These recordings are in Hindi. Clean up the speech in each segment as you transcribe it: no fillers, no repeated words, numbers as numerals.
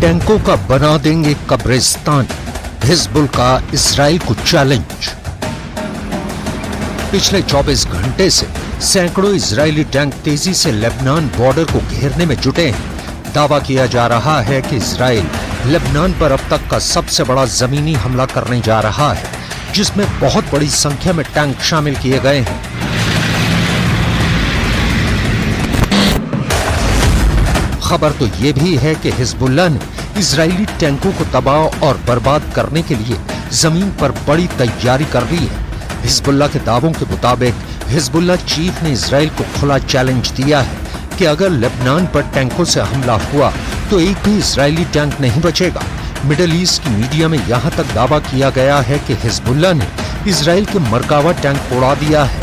टैंकों का बना देंगे कब्रिस्तान, हिजबुल का इजराइल को चैलेंज। पिछले 24 घंटे से सैकड़ों इजरायली टैंक तेजी से लेबनान बॉर्डर को घेरने में जुटे हैं। दावा किया जा रहा है कि इजराइल लेबनान पर अब तक का सबसे बड़ा जमीनी हमला करने जा रहा है, जिसमें बहुत बड़ी संख्या में टैंक शामिल किए गए हैं। खबर तो ये भी है कि हिजबुल्लाह ने इजरायली टैंकों को तबाह और बर्बाद करने के लिए जमीन पर बड़ी तैयारी कर ली है। हिजबुल्लाह के दावों के मुताबिक हिजबुल्लाह चीफ ने इजराइल को खुला चैलेंज दिया है कि अगर लेबनान पर टैंकों से हमला हुआ तो एक भी इजरायली टैंक नहीं बचेगा। मिडिल ईस्ट की मीडिया में यहाँ तक दावा किया गया है कि हिजबुल्लाह ने इजराइल के मरकावा टैंक उड़ा दिया है।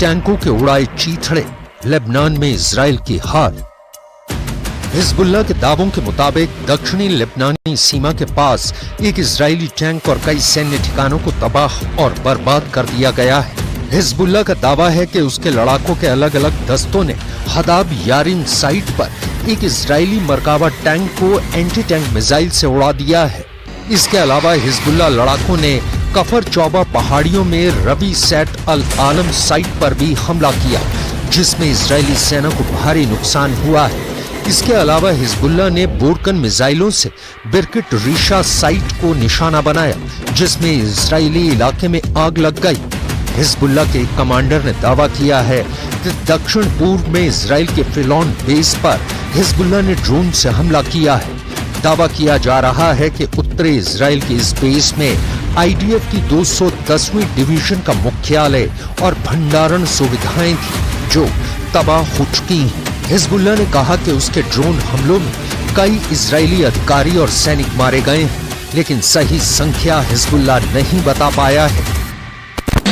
टैंकों के उड़ाए चीथड़े, लेबनान में इजराइल की हार। हिजबुल्लाह के दावों के मुताबिक दक्षिणी लेबनानी सीमा के पास एक इजरायली टैंक और कई सैन्य ठिकानों को तबाह और बर्बाद कर दिया गया है। हिजबुल्लाह का दावा है कि उसके लड़ाकों के अलग अलग दस्तों ने हदाब यारिन साइट पर एक इजरायली मरकावा टैंक को एंटी टैंक मिसाइल से उड़ा दिया है। इसके अलावा हिजबुल्लाह लड़ाकों ने कफर चौबा पहाड़ियों में रबी सेट अल आलम साइट पर भी हमला किया, जिसमें इजरायली सेना को भारी नुकसान हुआ है। इसके अलावा हिजबुल्लाह ने बोरकन मिसाइलों से बिरकिट रीशा साइट को निशाना बनाया, जिसमें इजरायली इलाके में आग लग गई। हिजबुल्लाह के एक कमांडर ने दावा किया है कि दक्षिण पूर्व में इजराइल के फिलौन बेस पर हिजबुल्लाह ने ड्रोन से हमला किया है। दावा किया जा रहा है कि उत्तरी इजराइल के इस बेस में आईडीएफ की 210वीं डिवीजन का मुख्यालय और भंडारण सुविधाएं थी, जो तबाह हो चुकी हैं। हिजबुल्लाह ने कहा कि उसके ड्रोन हमलों में कई इजरायली अधिकारी और सैनिक मारे गए हैं, लेकिन सही संख्या हिजबुल्लाह नहीं बता पाया है।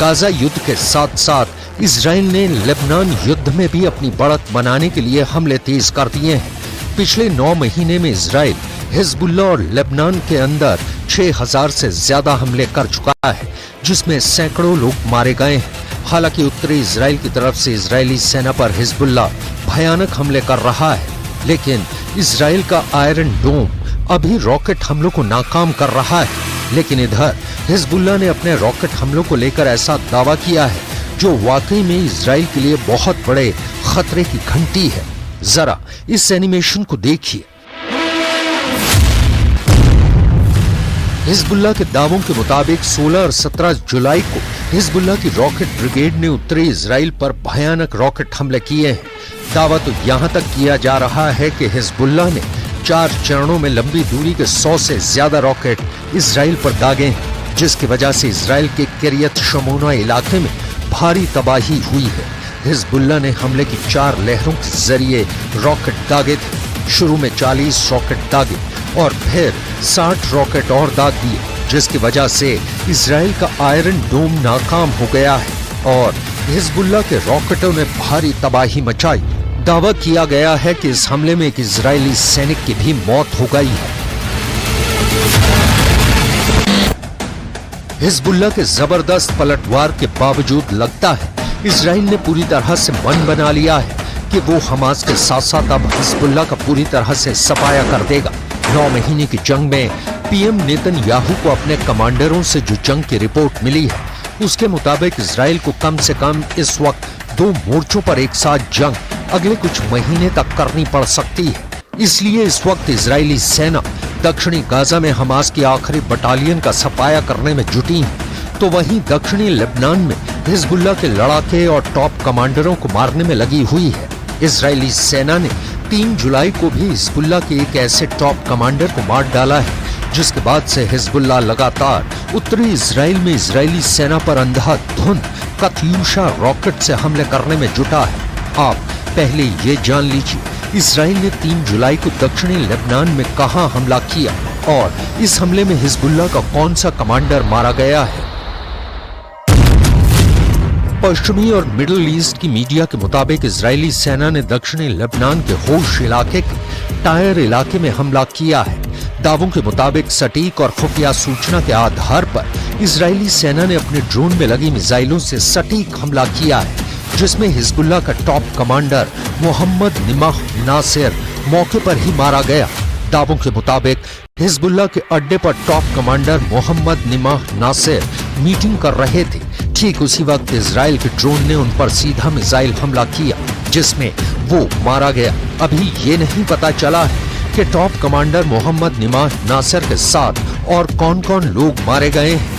गाजा युद्ध के साथ साथ इजराइल ने लेबनान युद्ध में भी अपनी बढ़त बनाने के लिए हमले तेज कर दिए हैं। पिछले 9 महीने में इजराइल हिजबुल्लाह और लेबनान के अंदर 6000 से ज्यादा हमले कर चुका है, जिसमें सैकड़ों लोग मारे गए हैं। हालांकि उत्तरी इजराइल की तरफ से इजरायली सेना पर हिजबुल्लाह भयानक हमले कर रहा है, लेकिन इजराइल का आयरन डोम अभी रॉकेट हमलों को नाकाम कर रहा है। लेकिन इधर हिजबुल्लाह ने अपने रॉकेट हमलों को लेकर ऐसा दावा किया है जो वाकई में इजराइल के लिए बहुत बड़े खतरे की घंटी है। जरा इस एनिमेशन को देखिए। हिजबुल्लाह के दावों के मुताबिक 16 और 17 जुलाई को हिजबुल्लाह की रॉकेट ब्रिगेड ने उत्तरी इजराइल पर भयानक रॉकेट हमले किए हैं। दावा तो यहां तक किया जा रहा है कि हिजबुल्लाह ने 4 चरणों में लंबी दूरी के 100 से ज्यादा रॉकेट इजराइल पर दागे हैं, जिसकी वजह से इजराइल के किरियत शमोना इलाके में भारी तबाही हुई है। हिजबुल्लाह ने हमले की 4 लहरों के जरिए रॉकेट दागे थे। शुरू में 40 रॉकेट दागे और फिर 60 रॉकेट और दाग दिए, जिसकी वजह से इजराइल का आयरन डोम नाकाम हो गया है और हिजबुल्लाह के रॉकेटों ने भारी तबाही मचाई। दावा किया गया है कि इस हमले में एक इजरायली सैनिक की भी मौत हो गई है। हिजबुल्ला के जबरदस्त पलटवार के बावजूद लगता है इजराइल ने पूरी तरह से मन बना लिया है कि वो हमास के साथ साथ अब हिजबुल्ला का पूरी तरह से सफाया कर देगा। 9 महीने की जंग में पीएम नेतन्याहू को अपने कमांडरों से जो जंग की रिपोर्ट मिली है उसके मुताबिक इजराइल को कम से कम इस वक्त 2 मोर्चों पर एक साथ जंग अगले कुछ महीने तक करनी पड़ सकती है। इसलिए इस वक्त इजरायली सेना दक्षिणी गाजा में हमास की आखिरी बटालियन का सफाया करने में जुटी है, तो वहीं दक्षिणी लेबनान में हिजबुल्ला के लड़ाके और टॉप कमांडरों को मारने में लगी हुई है। इजरायली सेना ने 3 जुलाई को भी हिजबुल्ला के एक ऐसे टॉप कमांडर को मार डाला है जिसके बाद से हिजबुल्ला लगातार उत्तरी इजराइल में इजरायली सेना पर अंधाधुंध कत्यूशा रॉकेट से हमले करने में जुटा है। आप पहले ये जान लीजिए इजराइल ने 3 जुलाई को दक्षिणी लेबनान में कहां हमला किया और इस हमले में हिजबुल्ला का कौन सा कमांडर मारा गया है। पश्चिमी और मिडिल ईस्ट की मीडिया के मुताबिक इजरायली सेना ने दक्षिणी लेबनान के होश इलाके के टायर इलाके में हमला किया है। दावों के मुताबिक सटीक और खुफिया सूचना के आधार पर इजरायली सेना ने अपने ड्रोन में लगी मिसाइलों से सटीक हमला किया है, जिसमें हिजबुल्ला का top commander Mohammed Nimah Nasir मौके पर ही मारा गया। दावों के मुताबिक हिजबुल्ला के अड्डे पर top commander Mohammed Nimah Nasser meeting कर रहे थे। ठीक उसी वक्त इजराइल के ड्रोन ने उन पर सीधा मिसाइल हमला किया जिसमें वो मारा गया। अभी ये नहीं पता चला है कि top commander Mohammed Nimah Nasir के साथ और कौन-कौन लोग मारे गए हैं।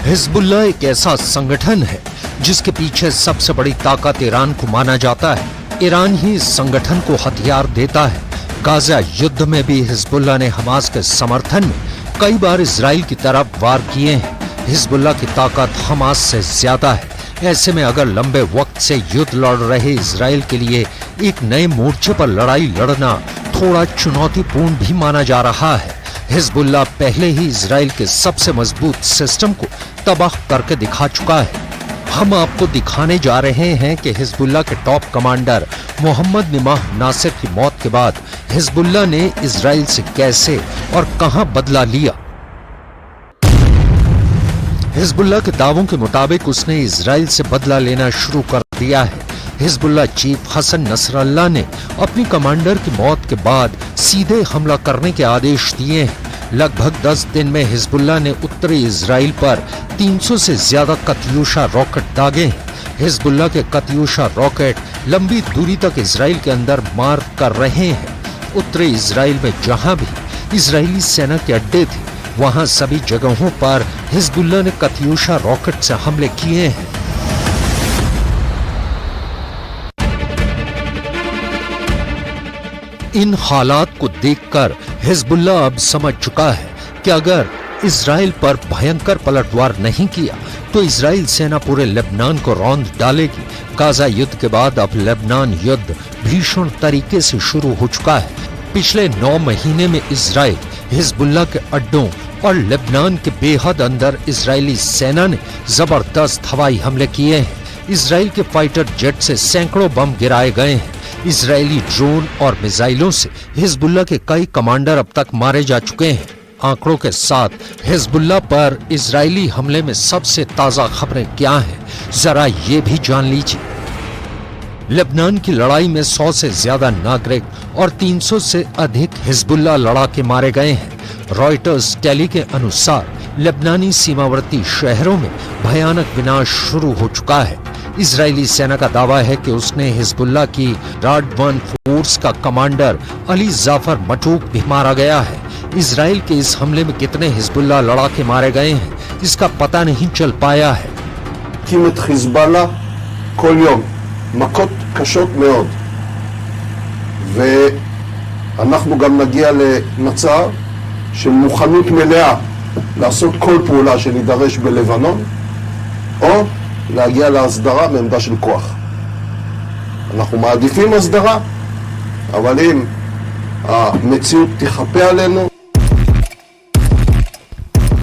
हिजबुल्ला एक ऐसा संगठन है जिसके पीछे सबसे बड़ी ताकत ईरान को माना जाता है। ईरान ही इस संगठन को हथियार देता है। गाजा युद्ध में भी हिजबुल्ला ने हमास के समर्थन में कई बार इजराइल की तरफ वार किए हैं। हिजबुल्ला की ताकत हमास से ज्यादा है। ऐसे में अगर लंबे वक्त से युद्ध लड़ रहे इजराइल के लिए एक नए मोर्चे पर लड़ाई लड़ना थोड़ा चुनौतीपूर्ण भी माना जा रहा है। हिजबुल्ला पहले ही इजराइल के सबसे मजबूत सिस्टम को तबाह करके दिखा चुका है। हम आपको दिखाने जा रहे हैं कि हिजबुल्ला के top commander Mohammed Nimah Nasir की मौत के बाद हिजबुल्ला ने इजराइल से कैसे और कहां बदला लिया। हिजबुल्ला के दावों के मुताबिक उसने इजराइल से बदला लेना शुरू कर दिया है। हिजबुल्ला चीफ हसन नसरल्लाह ने अपनी कमांडर की मौत के बाद सीधे हमला करने के आदेश दिए हैं। लगभग 10 दिन में हिजबुल्ला ने उत्तरी इजराइल पर 300 से ज्यादा कत्यूशा रॉकेट दागे हैं। हिजबुल्ला के कत्यूशा रॉकेट लंबी दूरी तक इजराइल के अंदर मार कर रहे हैं। उत्तरी इजराइल में जहां भी इजरायली सेना के अड्डे थे वहां सभी जगहों पर हिजबुल्ला ने कत्यूशा रॉकेट से हमले किए हैं। इन हालात को देखकर हिजबुल्ला अब समझ चुका है कि अगर इजराइल पर भयंकर पलटवार नहीं किया तो इजराइल सेना पूरे लेबनान को रौंद डालेगी। गाजा युद्ध के बाद अब लेबनान युद्ध भीषण तरीके से शुरू हो चुका है। पिछले 9 महीने में इजराइल हिजबुल्ला के अड्डों और लेबनान के बेहद अंदर इजरायली सेना ने जबरदस्त हवाई हमले किए हैं। इजराइल के फाइटर जेट से सैकड़ों बम गिराए गए हैं। इजरायली ड्रोन और मिसाइलों से हिजबुल्ला के कई कमांडर अब तक मारे जा चुके हैं। आंकड़ों के साथ हिजबुल्ला पर इजरायली हमले में सबसे ताजा खबरें क्या हैं, जरा ये भी जान लीजिए। लेबनान की लड़ाई में 100 से ज्यादा नागरिक और 300 से अधिक हिजबुल्ला लड़ाके मारे गए हैं। रॉयटर्स टेली के अनुसार लेबनानी सीमावर्ती शहरों में भयानक विनाश शुरू हो चुका है। इजरायली सेना का दावा है कि उसने हिजबुल्ला की राडवान फोर्स का कमांडर अली जाफर मटूक भी मारा गया है। इजराइल के इस हमले में कितने हिजबुल्ला लड़ाके मारे गए हैं इसका पता नहीं चल पाया है। कीमत हिजबुल्ला כל יום מכות קשות מאוד, ואנחנו גם נגיע למצב של מוכנות מלאה לעשות כל פעולה שנידרש בלבנון, או להגיע להסדרה מעמדה של כוח. אנחנו מעדיפים הסדרה, אבל אם המציאות תחפה עלינו